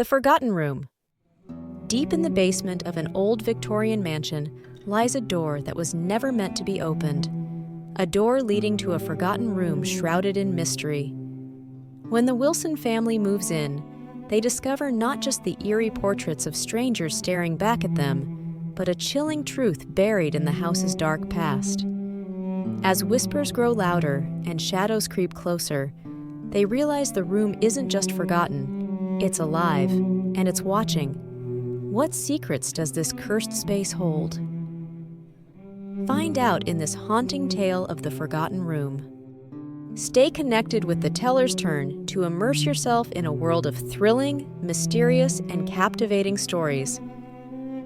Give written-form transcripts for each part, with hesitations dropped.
The Forgotten Room. Deep in the basement of an old Victorian mansion lies a door that was never meant to be opened. A door leading to a forgotten room shrouded in mystery. When the Wilson family moves in, they discover not just the eerie portraits of strangers staring back at them, but a chilling truth buried in the house's dark past. As whispers grow louder and shadows creep closer, they realize the room isn't just forgotten, it's alive, and it's watching. What secrets does this cursed space hold? Find out in this haunting tale of the Forgotten Room. Stay connected with The Teller's Turn to immerse yourself in a world of thrilling, mysterious, and captivating stories.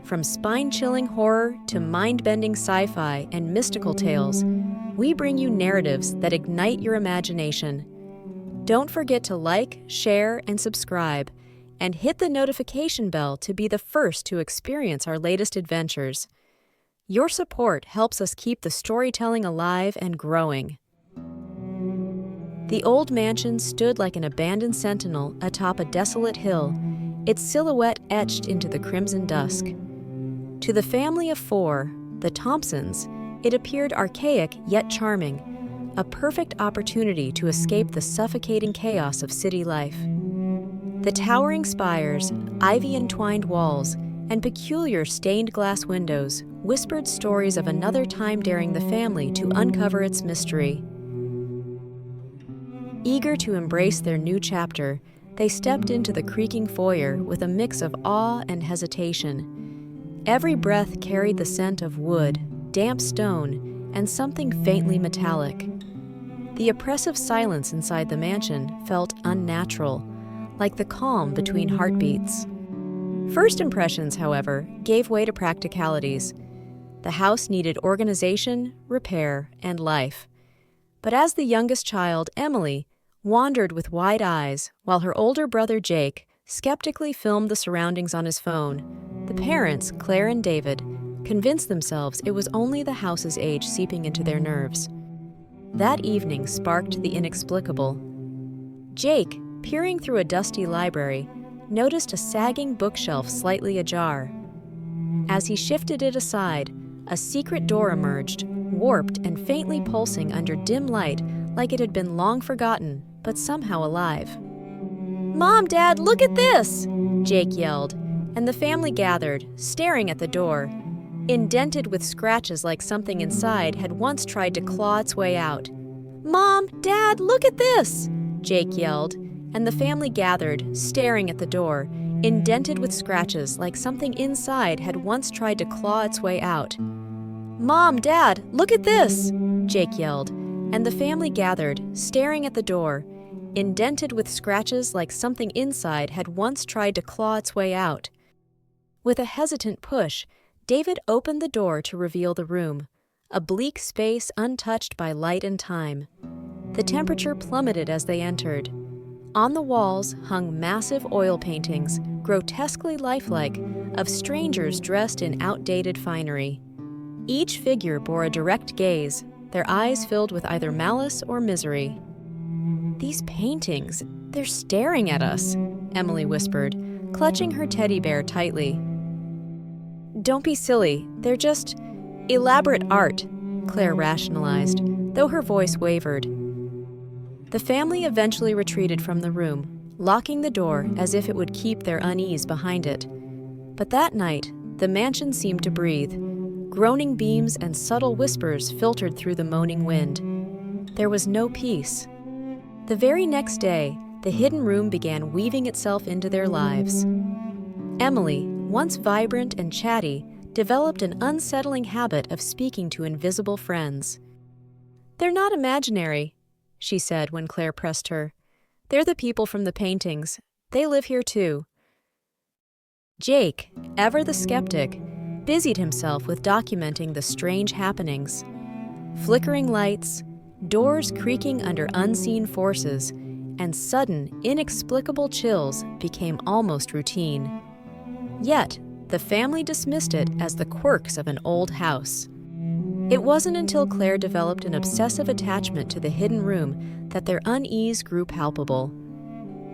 From spine-chilling horror to mind-bending sci-fi and mystical tales, we bring you narratives that ignite your imagination. Don't forget to like, share, and subscribe, and hit the notification bell to be the first to experience our latest adventures. Your support helps us keep the storytelling alive and growing. The old mansion stood like an abandoned sentinel atop a desolate hill, its silhouette etched into the crimson dusk. To the family of four, the Thompsons, it appeared archaic yet charming, a perfect opportunity to escape the suffocating chaos of city life. The towering spires, ivy-entwined walls, and peculiar stained glass windows whispered stories of another time daring the family to uncover its mystery. Eager to embrace their new chapter, they stepped into the creaking foyer with a mix of awe and hesitation. Every breath carried the scent of wood, damp stone, and something faintly metallic. The oppressive silence inside the mansion felt unnatural, like the calm between heartbeats. First impressions, however, gave way to practicalities. The house needed organization, repair, and life. But as the youngest child, Emily, wandered with wide eyes, while her older brother Jake skeptically filmed the surroundings on his phone, the parents, Claire and David, convinced themselves it was only the house's age seeping into their nerves. That evening sparked the inexplicable. Jake, peering through a dusty library, noticed a sagging bookshelf slightly ajar. As he shifted it aside, a secret door emerged, warped and faintly pulsing under dim light like it had been long forgotten, but somehow alive. "Mom, Dad, look at this!" Jake yelled, and the family gathered, staring at the door. Indented with scratches like something inside had once tried to claw its way out. "Mom, Dad, look at this!" Jake yelled, and the family gathered, staring at the door, indented with scratches like something inside had once tried to claw its way out. "Mom, Dad, look at this!" Jake yelled, and the family gathered, staring at the door, indented with scratches like something inside had once tried to claw its way out. With a hesitant push, David opened the door to reveal the room, a bleak space untouched by light and time. The temperature plummeted as they entered. On the walls hung massive oil paintings, grotesquely lifelike, of strangers dressed in outdated finery. Each figure bore a direct gaze, their eyes filled with either malice or misery. "These paintings, they're staring at us," Emily whispered, clutching her teddy bear tightly. "Don't be silly, they're just elaborate art," Claire rationalized, though her voice wavered. The family eventually retreated from the room, locking the door as if it would keep their unease behind it. But that night, the mansion seemed to breathe. Groaning beams and subtle whispers filtered through the moaning wind. There was no peace. The very next day, the hidden room began weaving itself into their lives. Emily, once vibrant and chatty, developed an unsettling habit of speaking to invisible friends. "They're not imaginary," she said when Claire pressed her. "They're the people from the paintings. They live here too." Jake, ever the skeptic, busied himself with documenting the strange happenings. Flickering lights, doors creaking under unseen forces, and sudden, inexplicable chills became almost routine. Yet, the family dismissed it as the quirks of an old house. It wasn't until Claire developed an obsessive attachment to the hidden room that their unease grew palpable.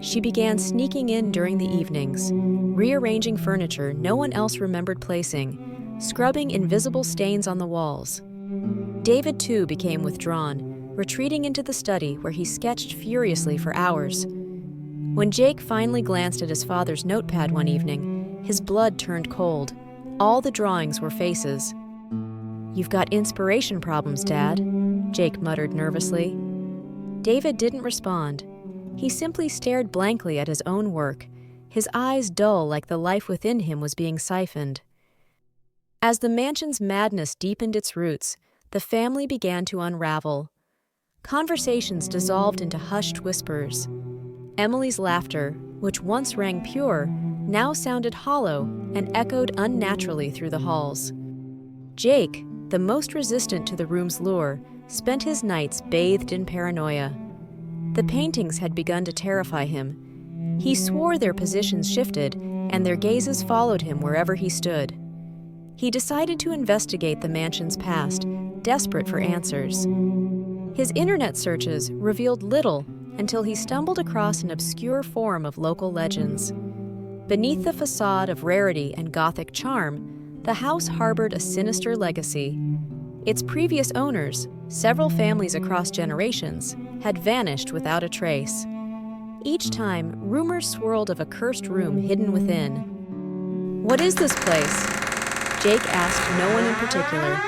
She began sneaking in during the evenings, rearranging furniture no one else remembered placing, scrubbing invisible stains on the walls. David, too, became withdrawn, retreating into the study where he sketched furiously for hours. When Jake finally glanced at his father's notepad one evening, his blood turned cold. All the drawings were faces. "You've got inspiration problems, Dad," Jake muttered nervously. David didn't respond. He simply stared blankly at his own work, his eyes dull like the life within him was being siphoned. As the mansion's madness deepened its roots, the family began to unravel. Conversations dissolved into hushed whispers. Emily's laughter, which once rang pure, now sounded hollow and echoed unnaturally through the halls. Jake, the most resistant to the room's lure, spent his nights bathed in paranoia. The paintings had begun to terrify him. He swore their positions shifted, and their gazes followed him wherever he stood. He decided to investigate the mansion's past, desperate for answers. His internet searches revealed little until he stumbled across an obscure form of local legends. Beneath the facade of rarity and Gothic charm, the house harbored a sinister legacy. Its previous owners, several families across generations, had vanished without a trace. Each time, rumors swirled of a cursed room hidden within. "What is this place?" Jake asked no one in particular,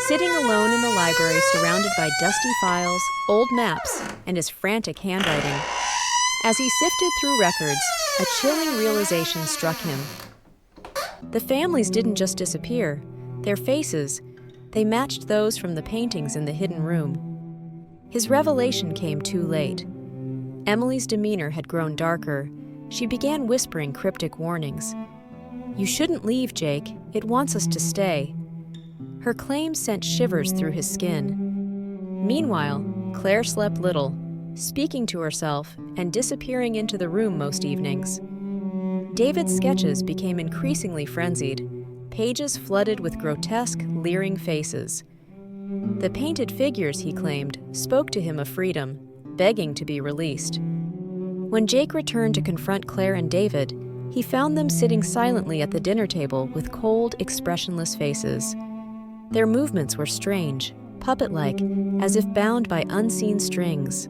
sitting alone in the library surrounded by dusty files, old maps, and his frantic handwriting. As he sifted through records, a chilling realization struck him. The families didn't just disappear. Their faces, they matched those from the paintings in the hidden room. His revelation came too late. Emily's demeanor had grown darker. She began whispering cryptic warnings. "You shouldn't leave, Jake. It wants us to stay." Her claims sent shivers through his skin. Meanwhile, Claire slept little, speaking to herself and disappearing into the room most evenings. David's sketches became increasingly frenzied, pages flooded with grotesque, leering faces. The painted figures, he claimed, spoke to him of freedom, begging to be released. When Jake returned to confront Claire and David, he found them sitting silently at the dinner table with cold, expressionless faces. Their movements were strange, puppet-like, as if bound by unseen strings.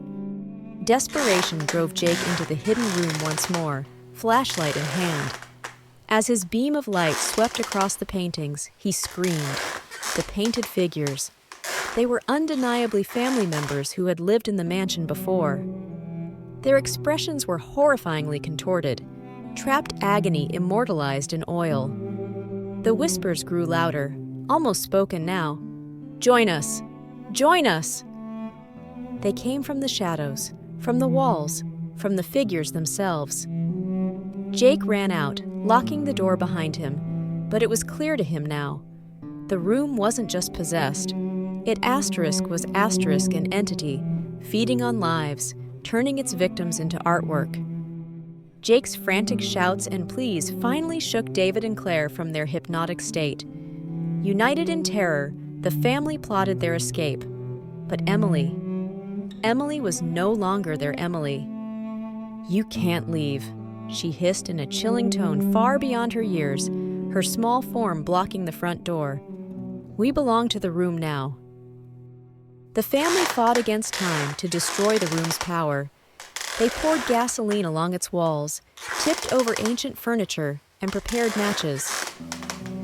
Desperation drove Jake into the hidden room once more, flashlight in hand. As his beam of light swept across the paintings, he screamed. The painted figures. They were undeniably family members who had lived in the mansion before. Their expressions were horrifyingly contorted, trapped agony immortalized in oil. The whispers grew louder, almost spoken now. "Join us! Join us!" They came from the shadows, from the walls, from the figures themselves. Jake ran out, locking the door behind him, but it was clear to him now. The room wasn't just possessed. It was an entity, feeding on lives, turning its victims into artwork. Jake's frantic shouts and pleas finally shook David and Claire from their hypnotic state. United in terror, the family plotted their escape. But Emily was no longer their Emily. "You can't leave," she hissed in a chilling tone far beyond her years, her small form blocking the front door. "We belong to the room now." The family fought against time to destroy the room's power. They poured gasoline along its walls, tipped over ancient furniture, and prepared matches.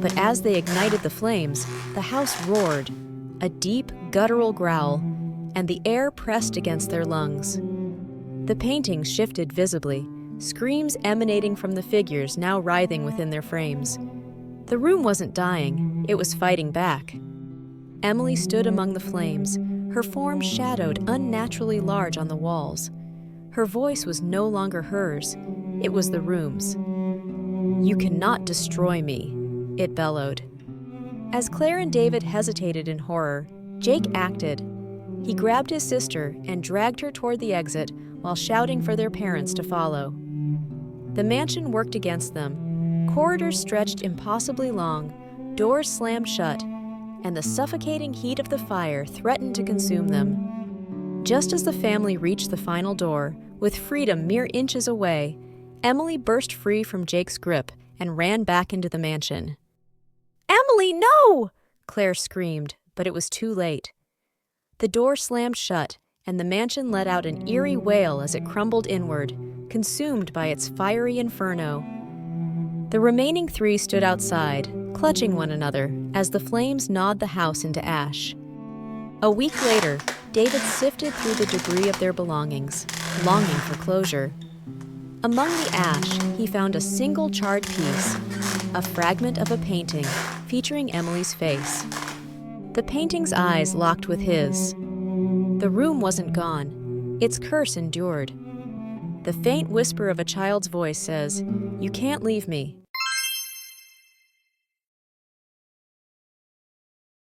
But as they ignited the flames, the house roared, a deep, guttural growl, and the air pressed against their lungs. The paintings shifted visibly, screams emanating from the figures now writhing within their frames. The room wasn't dying, it was fighting back. Emily stood among the flames, her form shadowed unnaturally large on the walls. Her voice was no longer hers, it was the room's. "You cannot destroy me," it bellowed. As Claire and David hesitated in horror, Jake acted. He grabbed his sister and dragged her toward the exit while shouting for their parents to follow. The mansion worked against them. Corridors stretched impossibly long, doors slammed shut, and the suffocating heat of the fire threatened to consume them. Just as the family reached the final door, With freedom mere inches away, Emily burst free from Jake's grip and ran back into the mansion. "Emily, no!" Claire screamed, but it was too late. The door slammed shut, and the mansion let out an eerie wail as it crumbled inward, consumed by its fiery inferno. The remaining three stood outside, clutching one another as the flames gnawed the house into ash. A week later, David sifted through the debris of their belongings, longing for closure. Among the ash, he found a single charred piece, a fragment of a painting featuring Emily's face. The painting's eyes locked with his. The room wasn't gone. Its curse endured. The faint whisper of a child's voice says, "You can't leave me.